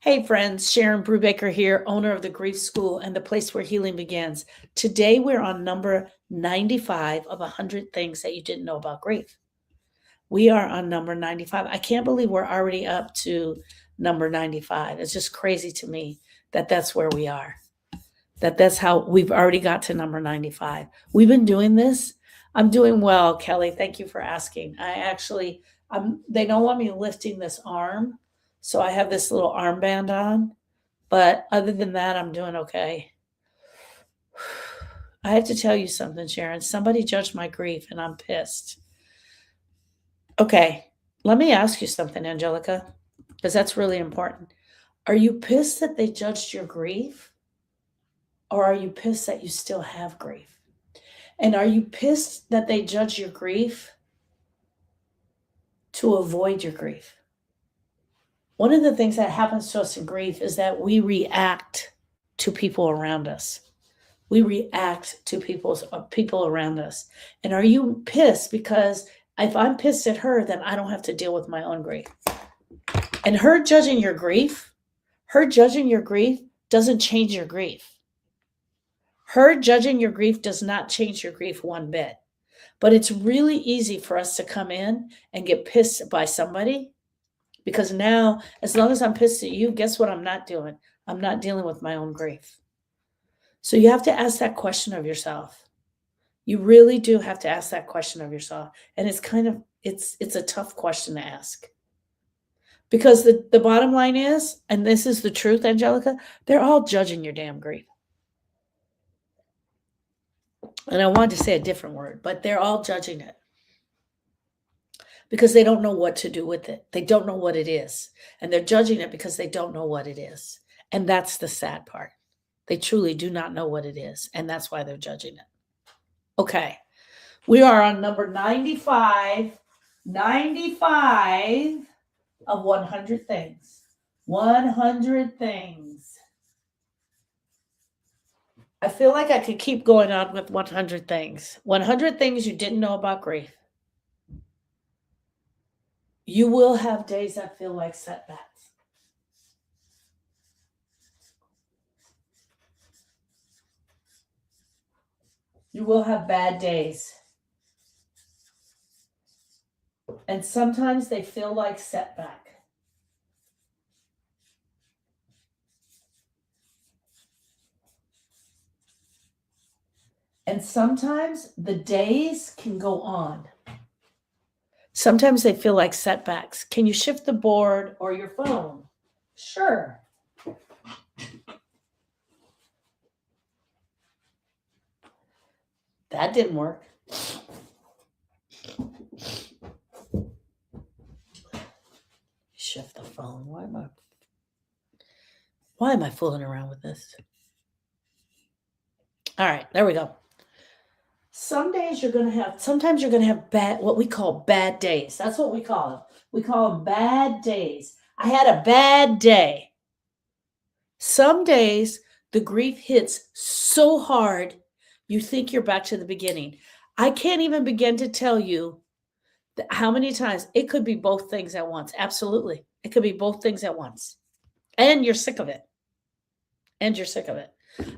Hey friends, Sharon Brubaker here, owner of the Grief School and the place where healing begins. Today we're on number 95 of 100 things that you didn't know about grief. We are on number 95. I can't believe we're already up to number 95. It's just crazy to me that that's where we are. That's how we've already got to number 95. We've been doing this. I'm doing well, Kelly. Thank you for asking. They don't want me lifting this arm, so I have this little armband on. But other than that, I'm doing okay. I have to tell you something, Sharon. Somebody judged my grief and I'm pissed. Okay, let me ask you something, Angelica, because that's really important. Are you pissed that they judged your grief? Or are you pissed that you still have grief? And are you pissed that they judge your grief to avoid your grief? One of the things that happens to us in grief is that we react to people around us. We react to people around us. And are you pissed because if I'm pissed at her, then I don't have to deal with my own grief? And her judging your grief doesn't change your grief. Her judging your grief does not change your grief one bit. But it's really easy for us to come in and get pissed by somebody, because now, as long as I'm pissed at you, guess what I'm not doing? I'm not dealing with my own grief. So you have to ask that question of yourself. You really do have to ask that question of yourself. And it's a tough question to ask. Because the bottom line is, and this is the truth, Angelica, they're all judging your damn grief. And I wanted to say a different word, but they're all judging it. Because they don't know what to do with it. They don't know what it is. And they're judging it because they don't know what it is. And that's the sad part. They truly do not know what it is. And that's why they're judging it. Okay. We are on number 95. 95 of 100 things. 100 things. I feel like I could keep going on with 100 things. 100 things you didn't know about grief. You will have days that feel like setbacks. You will have bad days. And sometimes they feel like setback. And sometimes the days can go on. Sometimes they feel like setbacks. Can you shift the board or your phone? Sure. That didn't work. Shift the phone. Why am I fooling around with this? All right, there we go. Sometimes you're going to have what we call bad days. That's what we call them. We call them bad days. I had a bad day. Some days the grief hits so hard, you think you're back to the beginning. I can't even begin to tell you how many times. It could be both things at once. Absolutely. It could be both things at once. And you're sick of it.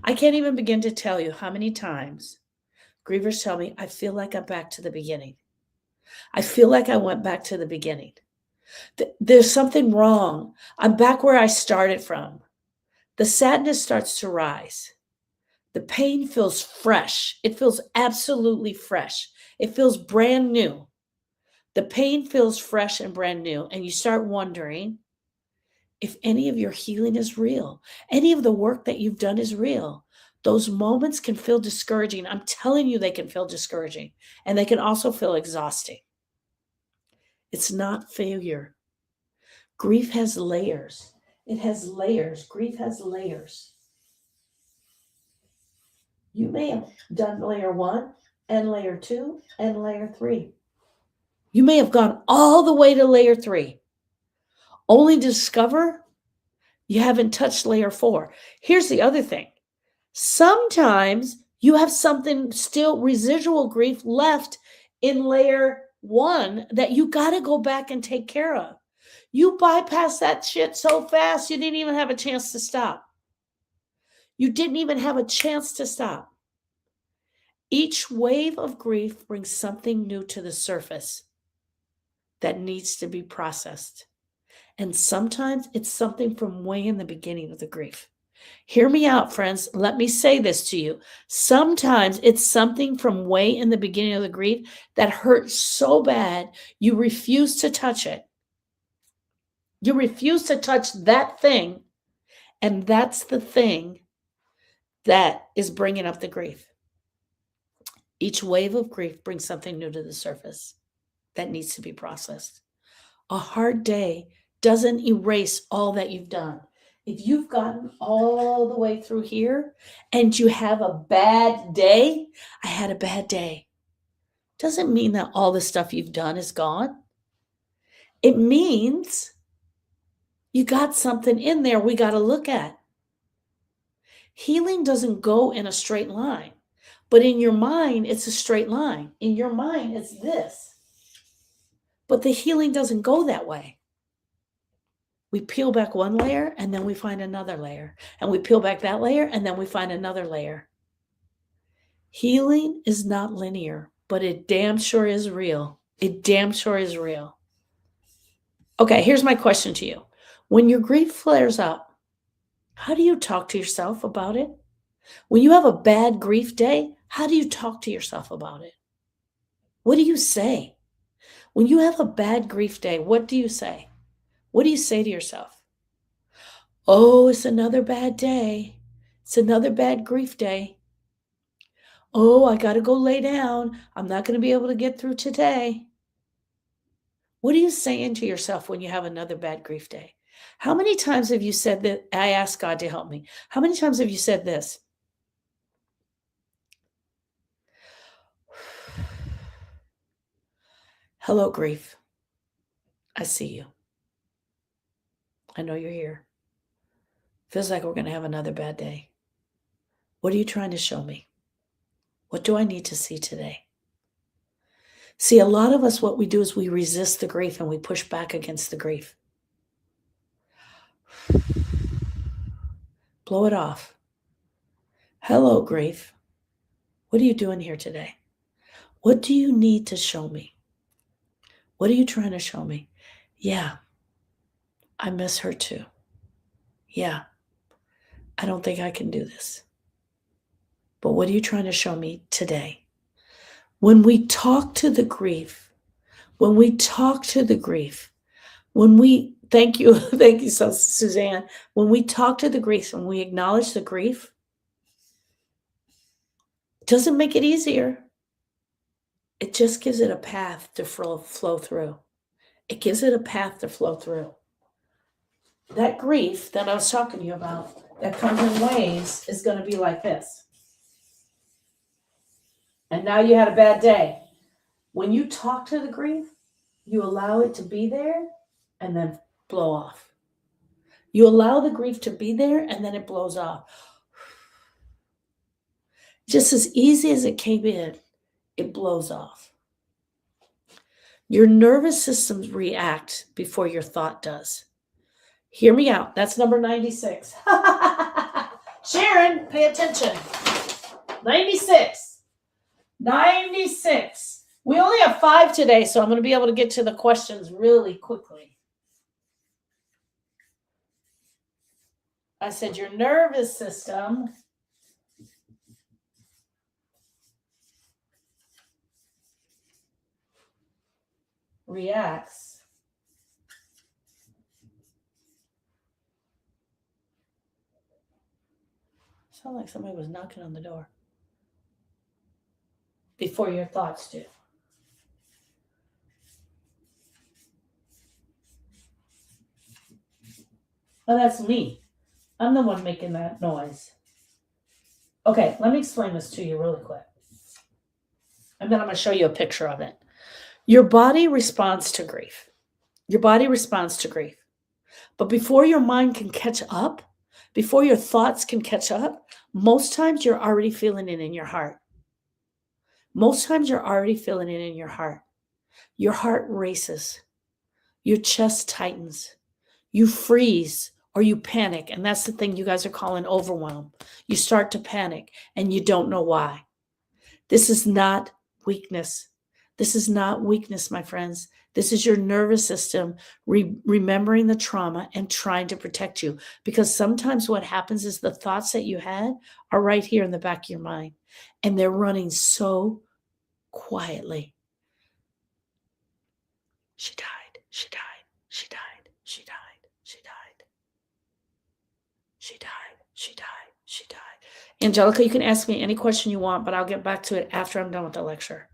I can't even begin to tell you how many times grievers tell me, I feel like I'm back to the beginning. I feel like I went back to the beginning. There's something wrong. I'm back where I started from. The sadness starts to rise. The pain feels fresh. It feels absolutely fresh. It feels brand new. The pain feels fresh and brand new. And you start wondering if any of your healing is real. Any of the work that you've done is real. Those moments can feel discouraging. I'm telling you, they can feel discouraging. And they can also feel exhausting. It's not failure. Grief has layers. It has layers. Grief has layers. You may have done layer 1 and layer 2 and layer 3. You may have gone all the way to layer 3, only to discover you haven't touched layer 4. Here's the other thing. Sometimes you have something still, residual grief left in layer 1 that you got to go back and take care of. You bypassed that shit so fast, you didn't even have a chance to stop. You didn't even have a chance to stop. Each wave of grief brings something new to the surface that needs to be processed. And sometimes it's something from way in the beginning of the grief. Hear me out, friends. Let me say this to you. Sometimes it's something from way in the beginning of the grief that hurts so bad you refuse to touch it. You refuse to touch that thing, and that's the thing that is bringing up the grief. Each wave of grief brings something new to the surface that needs to be processed. A hard day doesn't erase all that you've done. If you've gotten all the way through here and you have a bad day, I had a bad day, doesn't mean that all the stuff you've done is gone. It means you got something in there we got to look at. Healing doesn't go in a straight line, but in your mind, it's a straight line. In your mind, it's this. But the healing doesn't go that way. We peel back one layer and then we find another layer. And we peel back that layer and then we find another layer. Healing is not linear, but it damn sure is real. It damn sure is real. Okay, here's my question to you. When your grief flares up, how do you talk to yourself about it? When you have a bad grief day, how do you talk to yourself about it? What do you say? When you have a bad grief day, what do you say? What do you say to yourself? Oh, it's another bad day. It's another bad grief day. Oh, I got to go lay down. I'm not going to be able to get through today. What are you saying to yourself when you have another bad grief day? How many times have you said that? I asked God to help me. How many times have you said this? Hello, grief. I see you. I know you're here. Feels like we're going to have another bad day. What are you trying to show me? What do I need to see today? See, a lot of us, what we do is we resist the grief and we push back against the grief. Blow it off. Hello, grief. What are you doing here today? What do you need to show me? What are you trying to show me? Yeah, I miss her too. Yeah, I don't think I can do this. But what are you trying to show me today? When we talk to the grief, thank you, thank you, Suzanne. When we talk to the grief, when we acknowledge the grief, it doesn't make it easier. It just gives it a path to flow through. It gives it a path to flow through. That grief that I was talking to you about, that comes in waves, is going to be like this. And now you had a bad day. When you talk to the grief, you allow it to be there and then blow off. You allow the grief to be there and then it blows off. Just as easy as it came in, it blows off. Your nervous system reacts before your thought does. Hear me out. That's number 96. Sharon, pay attention. 96. 96. We only have 5 today, so I'm going to be able to get to the questions really quickly. I said your nervous system reacts sound like somebody was knocking on the door before your thoughts do. Oh, that's me. I'm the one making that noise. Okay, let me explain this to you really quick. And then I'm going to show you a picture of it. Your body responds to grief. Your body responds to grief. But before your mind can catch up, before your thoughts can catch up, most times you're already feeling it in your heart. Most times you're already feeling it in your heart. Your heart races. your chest tightens, you freeze, or you panic. And that's the thing you guys are calling overwhelm. You start to panic and you don't know why. This is not weakness. This is not weakness, my friends. This is your nervous system remembering the trauma and trying to protect you. Because sometimes what happens is the thoughts that you had are right here in the back of your mind, and they're running so quietly. She died. She died. She died. She died. She died. She died. She died. She died. Angelica, you can ask me any question you want, but I'll get back to it after I'm done with the lecture.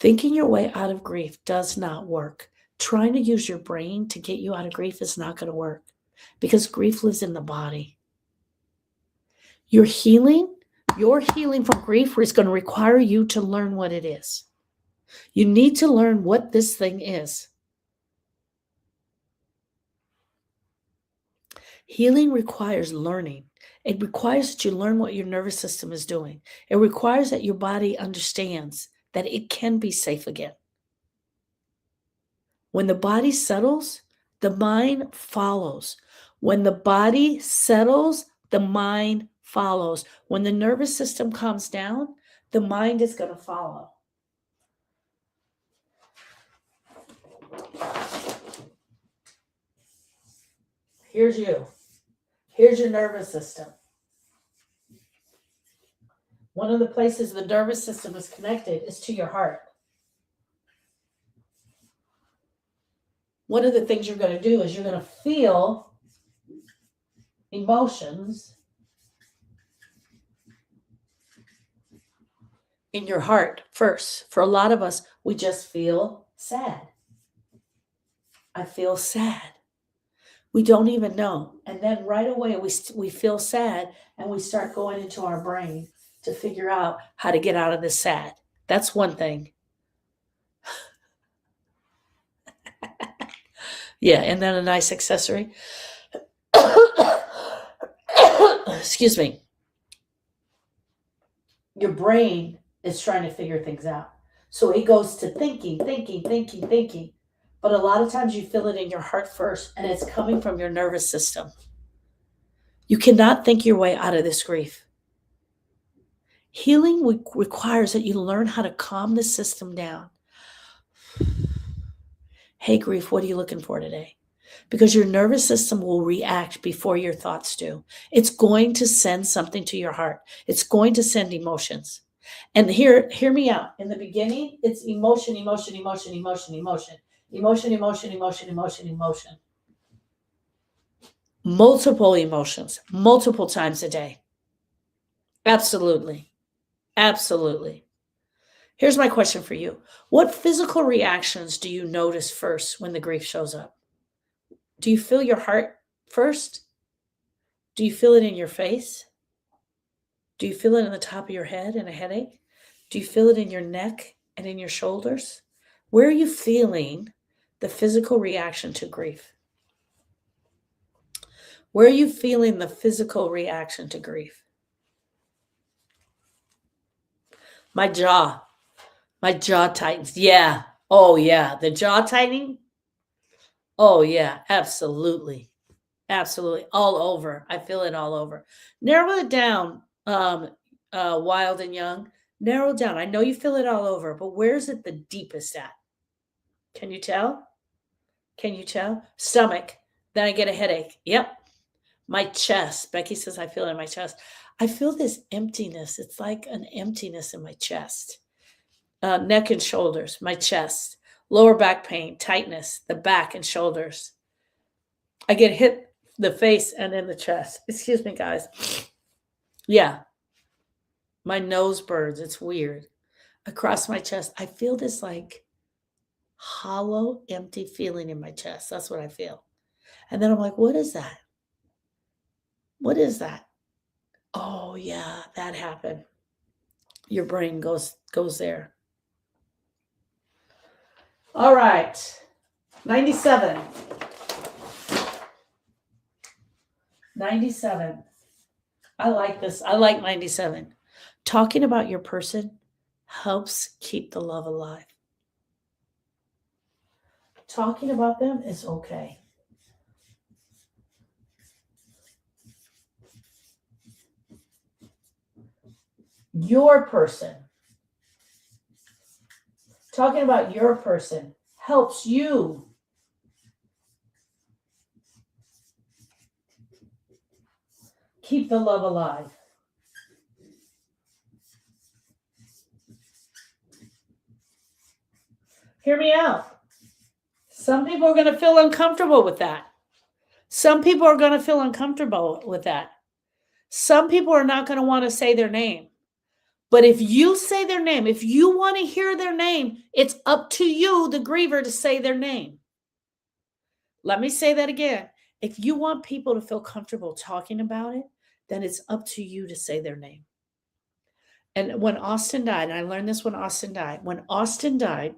Thinking your way out of grief does not work. Trying to use your brain to get you out of grief is not going to work because grief lives in the body. Your healing from grief is going to require you to learn what it is. You need to learn what this thing is. Healing requires learning. It requires that you learn what your nervous system is doing. It requires that your body understands that it can be safe again. When the body settles, the mind follows. When the body settles, the mind follows. When the nervous system calms down, the mind is going to follow. Here's you. Here's your nervous system. One of the places the nervous system is connected is to your heart. One of the things you're going to do is you're going to feel emotions in your heart first. For a lot of us, we just feel sad. I feel sad. We don't even know. And then right away we feel sad and we start going into our brain to figure out how to get out of this sad. That's one thing. Yeah, and then a nice accessory. Excuse me. Your brain is trying to figure things out. So it goes to thinking. But a lot of times you feel it in your heart first, and it's coming from your nervous system. You cannot think your way out of this grief. Healing requires that you learn how to calm the system down. Hey, grief, what are you looking for today? Because your nervous system will react before your thoughts do. It's going to send something to your heart. It's going to send emotions. And hear me out. In the beginning, it's emotion. Multiple emotions, multiple times a day. Absolutely. Here's my question for you. What physical reactions do you notice first when the grief shows up? Do you feel your heart first? Do you feel it in your face? Do you feel it in the top of your head and a headache? Do you feel it in your neck and in your shoulders? Where are you feeling the physical reaction to grief? Where are you feeling the physical reaction to grief? My jaw tightens. Yeah. Oh, yeah. The jaw tightening. Oh, yeah. Absolutely. All over. I feel it all over. Narrow it down, Wild and Young. Narrow it down. I know you feel it all over, but where's it the deepest at? Can you tell? Stomach. Then I get a headache. Yep. My chest. Becky says I feel it in my chest. I feel this emptiness. It's like an emptiness in my chest. Neck and shoulders, my chest. Lower back pain, tightness, the back and shoulders. I get hit the face and in the chest. Excuse me, guys. Yeah. My nose burns. It's weird. Across my chest, I feel this like hollow, empty feeling in my chest. That's what I feel. And then I'm like, what is that? What is that? Oh, yeah, that happened. Your brain goes there. All right. 97. I like this. I like 97. Talking about your person helps keep the love alive. Talking about them is okay. Your person, talking about your person helps you keep the love alive. Hear me out. Some people are going to feel uncomfortable with that. Some people are going to feel uncomfortable with that. Some people are not going to want to say their name. But if you say their name, if you want to hear their name, it's up to you, the griever, to say their name. Let me say that again. If you want people to feel comfortable talking about it, then it's up to you to say their name. And when Austin died, and I learned this when Austin died,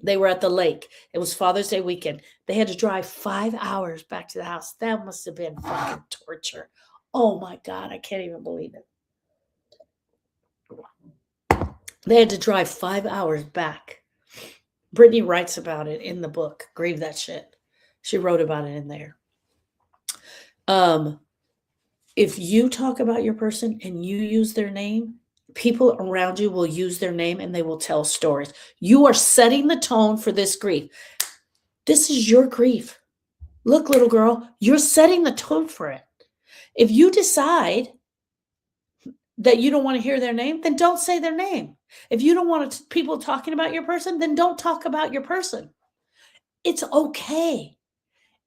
they were at the lake. It was Father's Day weekend. They had to drive 5 hours back to the house. That must have been fucking torture. Oh my God, I can't even believe it. They had to drive 5 hours back. Brittany writes about it in the book, Grieve That Shit. She wrote about it in there. If you talk about your person and you use their name, people around you will use their name and they will tell stories. You are setting the tone for this grief. This is your grief. Look, little girl, you're setting the tone for it. If you decide that you don't want to hear their name, then don't say their name. If you don't want people talking about your person, then don't talk about your person. It's okay.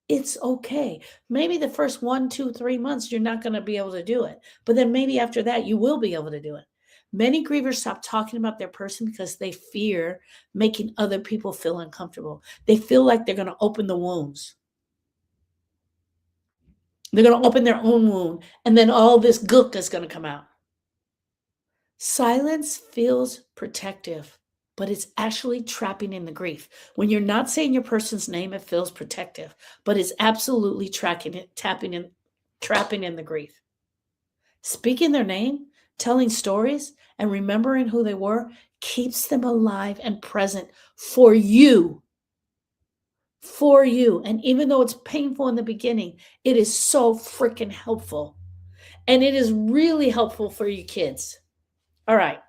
It's okay. Maybe the first 1, 2, 3 months, you're not going to be able to do it. But then maybe after that, you will be able to do it. Many grievers stop talking about their person because they fear making other people feel uncomfortable. They feel like they're going to open the wounds. They're going to open their own wound, and then all this gook is going to come out. Silence feels protective, but it's actually trapping in the grief. When you're not saying your person's name, it feels protective, but it's absolutely trapping in the grief. Speaking their name, telling stories, and remembering who they were keeps them alive and present for you. For you. And even though it's painful in the beginning, it is so freaking helpful. And it is really helpful for you kids. All right.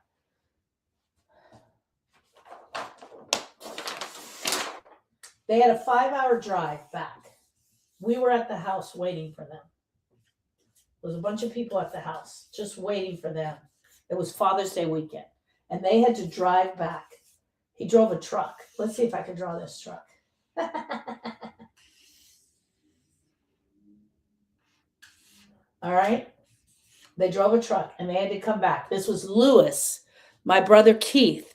They had a 5-hour drive back. We were at the house waiting for them. There was a bunch of people at the house just waiting for them. It was Father's Day weekend. And they had to drive back. He drove a truck. Let's see if I can draw this truck. All right. They drove a truck and they had to come back. This was Lewis, my brother Keith,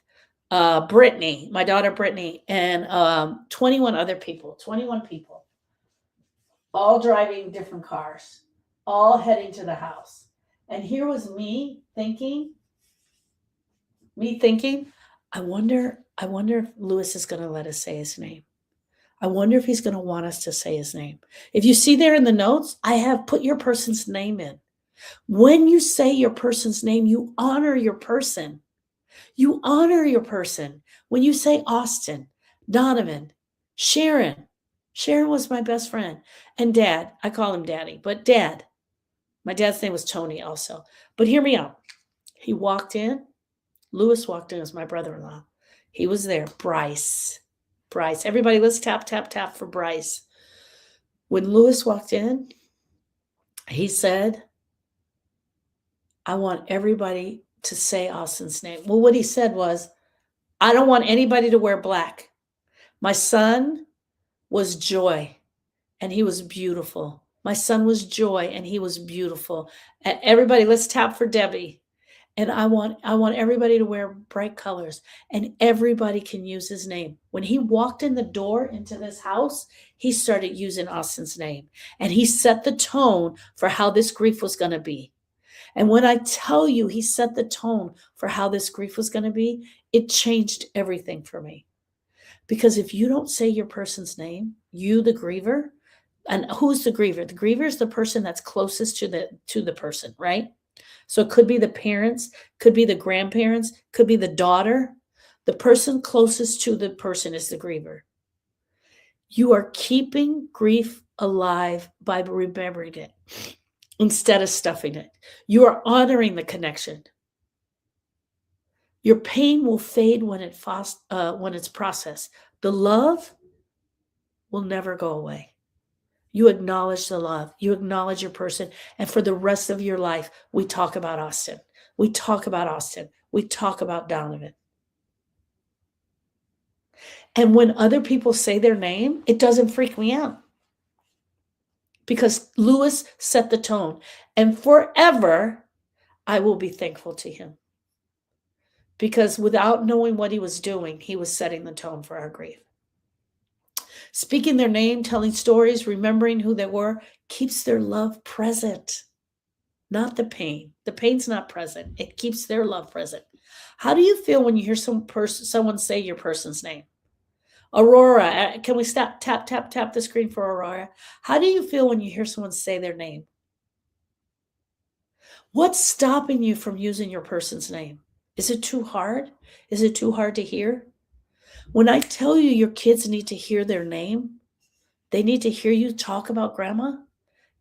Brittany, my daughter Brittany, and 21 other people, 21 people, all driving different cars, all heading to the house. And here was me thinking, I wonder if Lewis is going to let us say his name. I wonder if he's going to want us to say his name. If you see there in the notes, I have put your person's name in. When you say your person's name, you honor your person. You honor your person. When you say Austin, Donovan, Sharon was my best friend, and Dad, I call him Daddy, but Dad, my dad's name was Tony also. But hear me out. He walked in. Lewis walked in as my brother-in-law. He was there. Bryce. Everybody, let's tap, tap, tap for Bryce. When Lewis walked in, he said, I want everybody to say Austin's name. Well, what he said was, I don't want anybody to wear black. My son was Joy, and he was beautiful. My son was Joy, and he was beautiful. And everybody, let's tap for Debbie. And I want everybody to wear bright colors, and everybody can use his name. When he walked in the door into this house, he started using Austin's name, and he set the tone for how this grief was going to be. And when I tell you he set the tone for how this grief was going to be, it changed everything for me. Because if you don't say your person's name, you, the griever, and who's the griever? The griever is the person that's closest to the person, right? So it could be the parents, could be the grandparents, could be the daughter. The person closest to the person is the griever. You are keeping grief alive by remembering it instead of stuffing it. You are honoring the connection. Your pain will fade when it's processed. The love will never go away. You acknowledge the love. You acknowledge your person. And for the rest of your life, we talk about Austin. We talk about Austin. We talk about Donovan. And when other people say their name, it doesn't freak me out because Lewis set the tone. And forever, I will be thankful to him because without knowing what he was doing, he was setting the tone for our grief. Speaking their name, telling stories, remembering who they were, keeps their love present, not the pain. The pain's not present. It keeps their love present. How do you feel when you hear someone say your person's name? Aurora, can we tap the screen for Aurora? How do you feel when you hear someone say their name? What's stopping you from using your person's name? Is it too hard? Is it too hard to hear? When I tell you your kids need to hear their name, they need to hear you talk about grandma.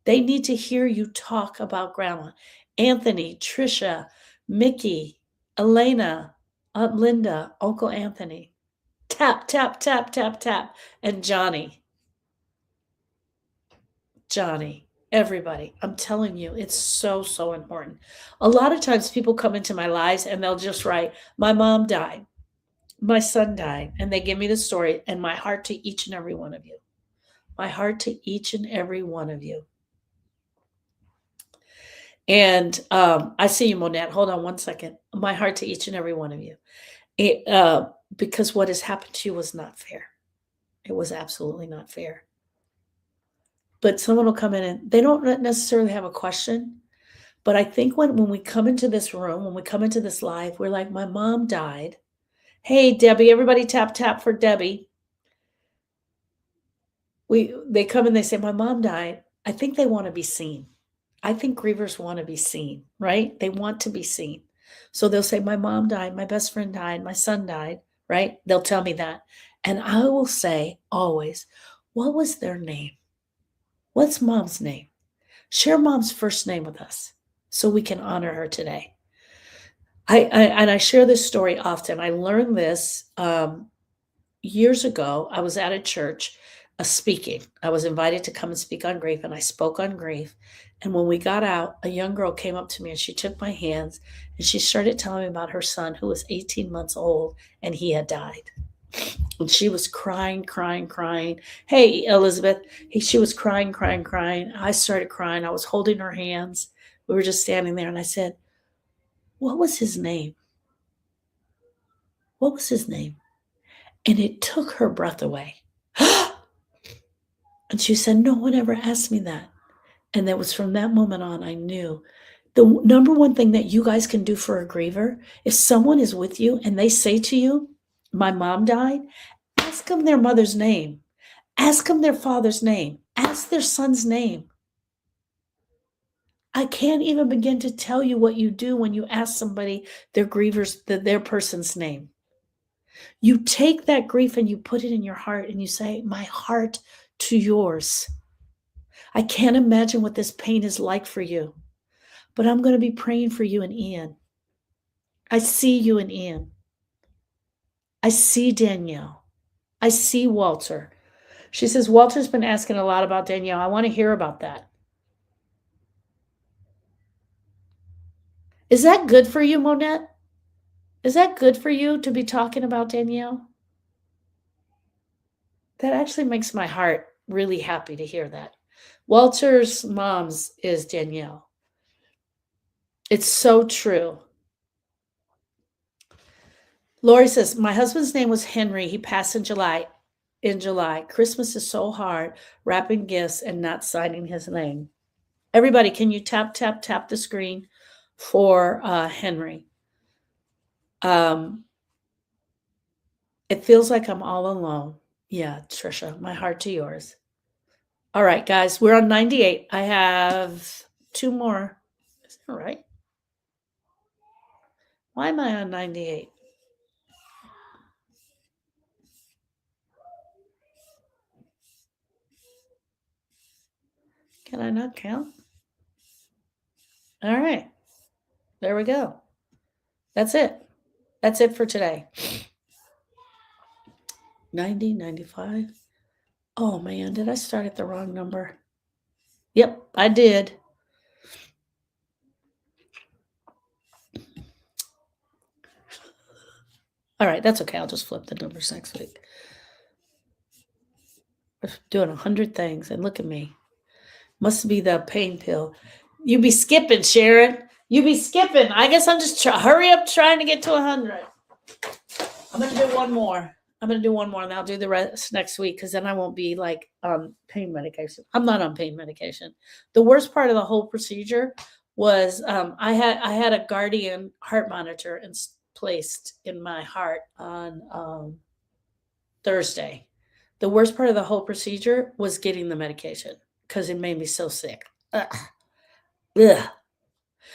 They need to hear you talk about grandma. Anthony, Trisha, Mickey, Elena, Aunt Linda, Uncle Anthony. Tap, tap, tap, tap, tap. And Johnny. Johnny. Everybody. I'm telling you, it's so, so important. A lot of times people come into my lives and they'll just write, my mom died. My son died. And they give me the story and my heart to each and every one of you. My heart to each and every one of you. And I see you, Monette. Hold on one second. My heart to each and every one of you. Because what has happened to you was not fair. It was absolutely not fair. But someone will come in and they don't necessarily have a question. But I think when we come into this room, when we come into this live, we're like, my mom died. Hey, Debbie, everybody tap for Debbie. They come and they say, my mom died. I think they want to be seen. I think grievers want to be seen, right? They want to be seen. So they'll say, my mom died, my best friend died, my son died, right? They'll tell me that. And I will say always, what was their name? What's mom's name? Share mom's first name with us so we can honor her today. I share this story often. I learned this years ago. I was at a church speaking. I was invited to come and speak on grief, and I spoke on grief. And when we got out, a young girl came up to me and she took my hands and she started telling me about her son who was 18 months old and he had died. And she was crying. Hey, Elizabeth. She was crying. I started crying. I was holding her hands. We were just standing there and I said, what was his name? What was his name? And it took her breath away. And she said, no one ever asked me that. And that was from that moment on, I knew the number one thing that you guys can do for a griever, if someone is with you and they say to you, my mom died, ask them their mother's name. Ask them their father's name. Ask their son's name. I can't even begin to tell you what you do when you ask somebody their their person's name. You take that grief and you put it in your heart and you say, my heart to yours. I can't imagine what this pain is like for you, but I'm going to be praying for you and Ian. I see you and Ian. I see Danielle. I see Walter. She says, Walter's been asking a lot about Danielle. I want to hear about that. Is that good for you, Monette? Is that good for you to be talking about Danielle? That actually makes my heart really happy to hear that. Walter's mom's is Danielle. It's so true. Lori says, my husband's name was Henry. He passed in July. Christmas is so hard, wrapping gifts and not signing his name. Everybody, can you tap the screen for Henry? It feels like I'm all alone. Yeah, Trisha, my heart to yours. All right, guys, we're on 98. I have 2 more. Is that right? Why am I on 98? Can I not count? All right. There we go. That's it. That's it for today. 90, 95. Oh man, did I start at the wrong number? Yep, I did. All right, that's okay. I'll just flip the numbers next week. We're doing 100 things, and look at me. Must be the pain pill. You be skipping, Sharon. You be skipping. I guess I'm just hurry up trying to get to 100. I'm going to do one more. I'm going to do one more, and I'll do the rest next week because then I won't be like on pain medication. I'm not on pain medication. The worst part of the whole procedure was I had a Guardian heart monitor placed in my heart on Thursday. The worst part of the whole procedure was getting the medication because it made me so sick. Ugh. Ugh.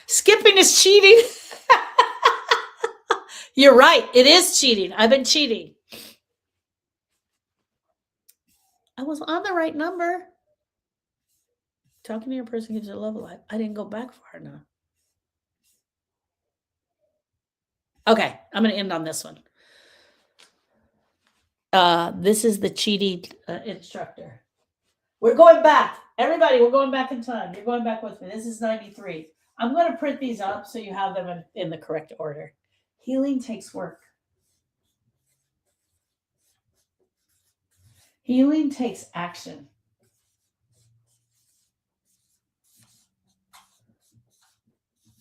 Skipping is cheating. You're right. It is cheating. I've been cheating. I was on the right number. Talking to your person gives you a love life. I didn't go back far enough. Okay, I'm going to end on this one. This is the cheating instructor. We're going back. Everybody, we're going back in time. You're going back with me. This is 93. I'm going to print these up so you have them in the correct order. Healing takes work. Healing takes action.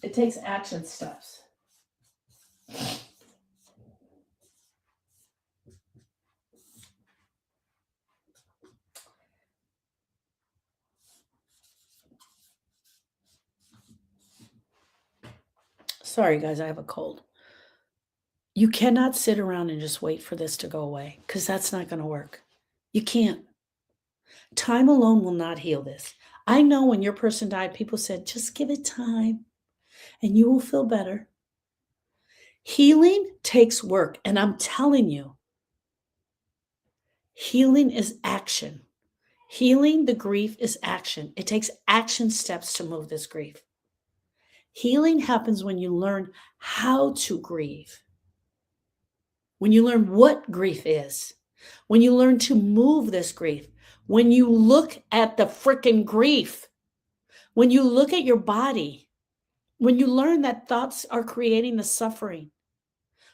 It takes action steps. Sorry, guys, I have a cold. You cannot sit around and just wait for this to go away because that's not going to work. You can't. Time alone will not heal this. I know when your person died, people said, just give it time and you will feel better. Healing takes work. And I'm telling you, healing is action. Healing the grief is action. It takes action steps to move this grief. Healing happens when you learn how to grieve. When you learn what grief is. When you learn to move this grief. When you look at the frickin' grief. When you look at your body. When you learn that thoughts are creating the suffering.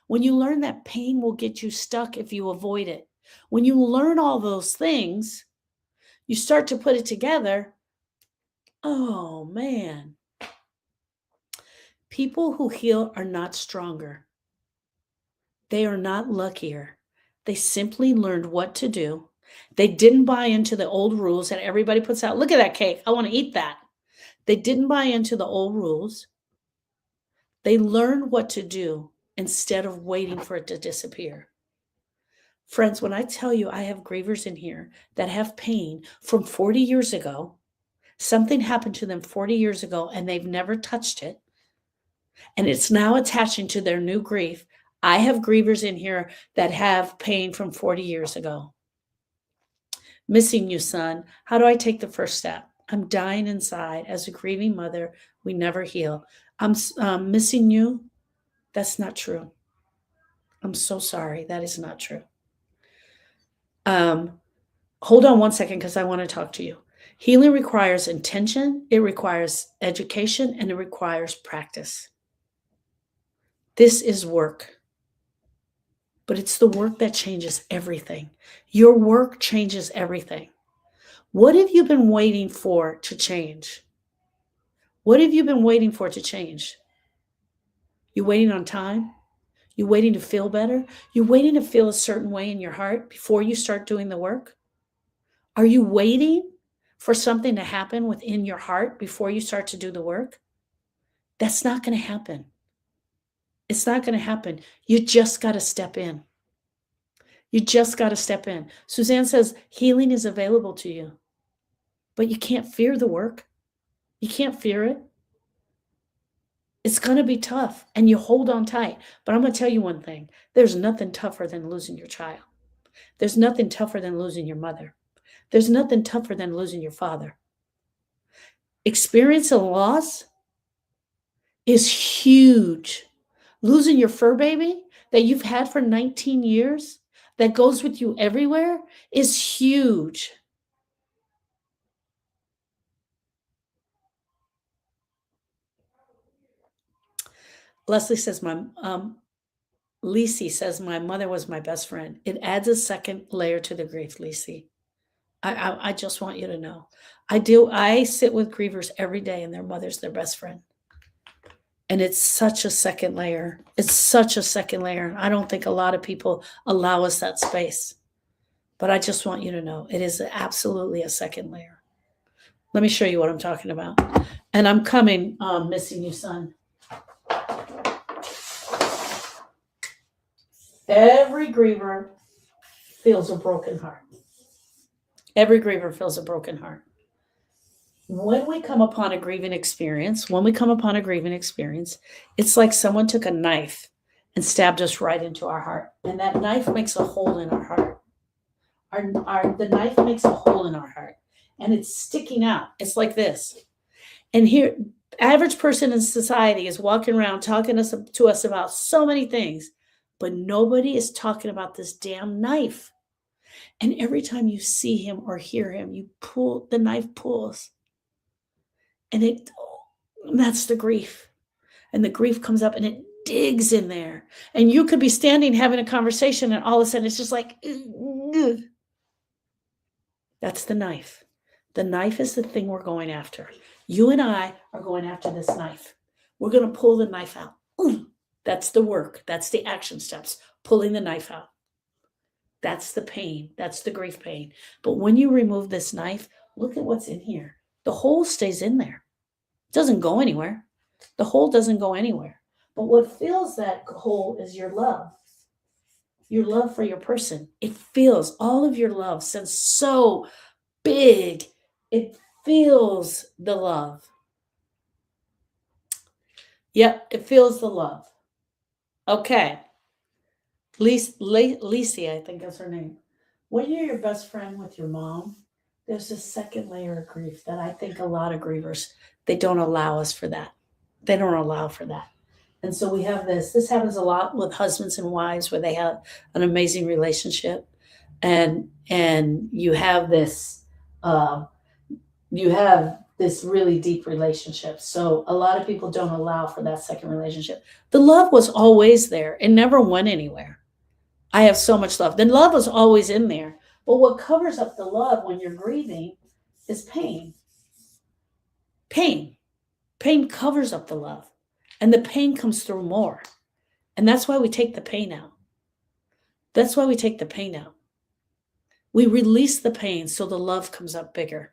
When you learn that pain will get you stuck if you avoid it. When you learn all those things, you start to put it together. Oh, man. People who heal are not stronger. They are not luckier. They simply learned what to do. They didn't buy into the old rules that everybody puts out. Look at that cake. I want to eat that. They didn't buy into the old rules. They learned what to do instead of waiting for it to disappear. Friends, when I tell you I have grievers in here that have pain from 40 years ago, something happened to them 40 years ago and they've never touched it, and it's now attaching to their new grief. I have grievers in here that have pain from 40 years ago. Missing you, son. How do I take the first step? I'm dying inside. As a grieving mother, we never heal. I'm missing you. That's not true. I'm so sorry. That is not true. Hold on one second because I want to talk to you. Healing requires intention, it requires education, and it requires practice. This is work. But it's the work that changes everything. Your work changes everything. What have you been waiting for to change? What have you been waiting for to change? You waiting on time? You waiting to feel better? You waiting to feel a certain way in your heart before you start doing the work? Are you waiting for something to happen within your heart before you start to do the work? That's not going to happen. It's not going to happen. You just got to step in. You just got to step in. Suzanne says healing is available to you, but you can't fear the work. You can't fear it. It's going to be tough and you hold on tight. But I'm going to tell you one thing. There's nothing tougher than losing your child. There's nothing tougher than losing your mother. There's nothing tougher than losing your father. Experiencing loss is huge. Losing your fur baby that you've had for 19 years, that goes with you everywhere, is huge. Leslie says, Lisi says, my mother was my best friend. It adds a second layer to the grief, Lisi. I just want you to know. I sit with grievers every day and their mother's their best friend. And it's such a second layer. It's such a second layer. I don't think a lot of people allow us that space. But I just want you to know it is absolutely a second layer. Let me show you what I'm talking about. And I'm coming, missing you, son. Every griever feels a broken heart. Every griever feels a broken heart. When we come upon a grieving experience, it's like someone took a knife and stabbed us right into our heart. And that knife makes a hole in our heart. The knife makes a hole in our heart. And it's sticking out. It's like this. And here, average person in society is walking around talking to us about so many things, but nobody is talking about this damn knife. And every time you see him or hear him, the knife pulls. And that's the grief. And the grief comes up and it digs in there. And you could be standing having a conversation and all of a sudden it's just like, ugh. That's the knife. The knife is the thing we're going after. You and I are going after this knife. We're going to pull the knife out. That's the work. That's the action steps. Pulling the knife out. That's the pain. That's the grief pain. But when you remove this knife, look at what's in here. The hole stays in there. It doesn't go anywhere. The hole doesn't go anywhere. But what fills that hole is your love. Your love for your person. It fills all of your love. Since so big, it feels the love. Yep, it feels the love. Okay. Lisi, I think is her name. When you're your best friend with your mom, there's a second layer of grief that I think a lot of grievers, they don't allow us for that. They don't allow for that. And so we have this. This happens a lot with husbands and wives where they have an amazing relationship, and you have this really deep relationship. So a lot of people don't allow for that second relationship. The love was always there. It never went anywhere. I have so much love. The love was always in there. But what covers up the love when you're grieving is pain. Pain. Pain covers up the love. And the pain comes through more. And that's why we take the pain out. That's why we take the pain out. We release the pain so the love comes up bigger.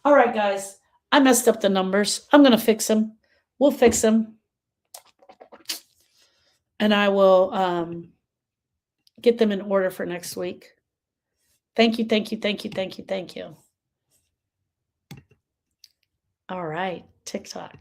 All right, guys. I messed up the numbers. I'm going to fix them. We'll fix them. And I will get them in order for next week. Thank you, thank you, thank you, thank you, thank you. All right, TikTok.